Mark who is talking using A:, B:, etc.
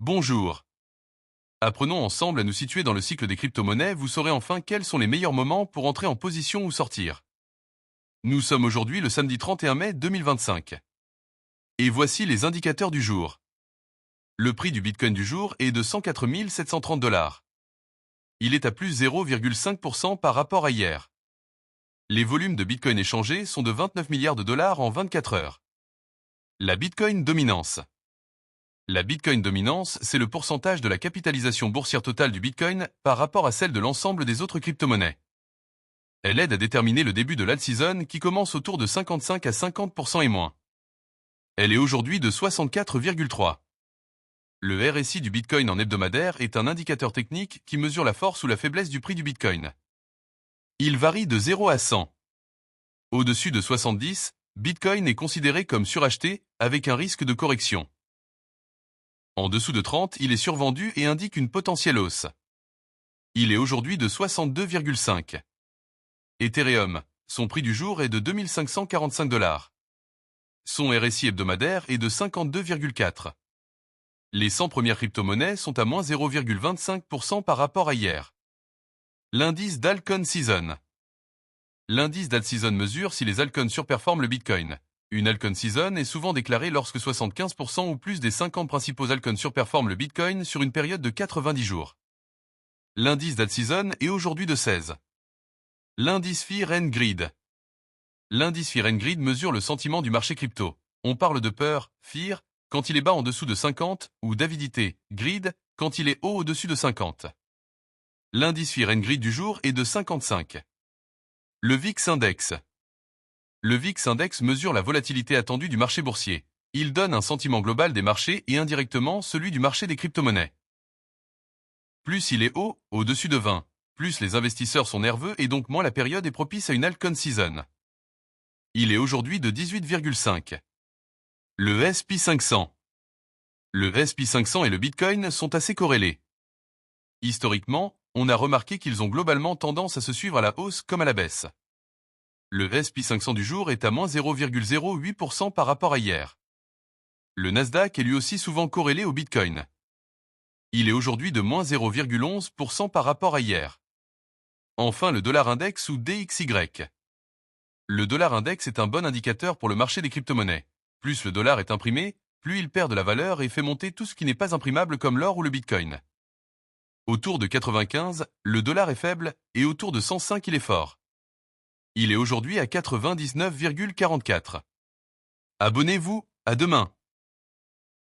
A: Bonjour. Apprenons ensemble à nous situer dans le cycle des crypto-monnaies, vous saurez enfin quels sont les meilleurs moments pour entrer en position ou sortir. Nous sommes aujourd'hui le samedi 31 mai 2025. Et voici les indicateurs du jour. Le prix du Bitcoin du jour est de 104 730 $. Il est à plus 0,5% par rapport à hier. Les volumes de Bitcoin échangés sont de 29 milliards de dollars en 24 heures. La Bitcoin dominance. La Bitcoin dominance, c'est le pourcentage de la capitalisation boursière totale du Bitcoin par rapport à celle de l'ensemble des autres crypto-monnaies. Elle aide à déterminer le début de l'alt-season qui commence autour de 55 à 50% et moins. Elle est aujourd'hui de 64,3. Le RSI du Bitcoin en hebdomadaire est un indicateur technique qui mesure la force ou la faiblesse du prix du Bitcoin. Il varie de 0 à 100. Au-dessus de 70, Bitcoin est considéré comme suracheté avec un risque de correction. En dessous de 30, il est survendu et indique une potentielle hausse. Il est aujourd'hui de 62,5. Ethereum, son prix du jour est de 2545 $. Son RSI hebdomadaire est de 52,4. Les 100 premières crypto-monnaies sont à moins 0,25% par rapport à hier. L'indice d'Alcon Season. L'indice d'alt-season mesure si les altcoins surperforment le Bitcoin. Une altcoin season est souvent déclarée lorsque 75% ou plus des 50 principaux altcoins surperforment le Bitcoin sur une période de 90 jours. L'indice d'alt-season est aujourd'hui de 16. L'indice Fear and Greed. L'indice Fear and Greed mesure le sentiment du marché crypto. On parle de peur, fear, quand il est bas en dessous de 50, ou d'avidité, greed, quand il est haut au-dessus de 50. L'indice Fear and Greed du jour est de 55. Le VIX Index. Le VIX Index mesure la volatilité attendue du marché boursier. Il donne un sentiment global des marchés et indirectement celui du marché des crypto-monnaies. Plus il est haut, au-dessus de 20, plus les investisseurs sont nerveux et donc moins la période est propice à une altcoin season. Il est aujourd'hui de 18,5. Le S&P 500. Le S&P 500 et le Bitcoin sont assez corrélés. Historiquement, on a remarqué qu'ils ont globalement tendance à se suivre à la hausse comme à la baisse. Le S&P 500 du jour est à moins 0,08% par rapport à hier. Le Nasdaq est lui aussi souvent corrélé au Bitcoin. Il est aujourd'hui de moins 0,11% par rapport à hier. Enfin, le dollar index ou DXY. Le dollar index est un bon indicateur pour le marché des crypto-monnaies. Plus le dollar est imprimé, plus il perd de la valeur et fait monter tout ce qui n'est pas imprimable comme l'or ou le Bitcoin. Autour de 95, le dollar est faible et autour de 105, il est fort. Il est aujourd'hui à 99,44. Abonnez-vous, à demain.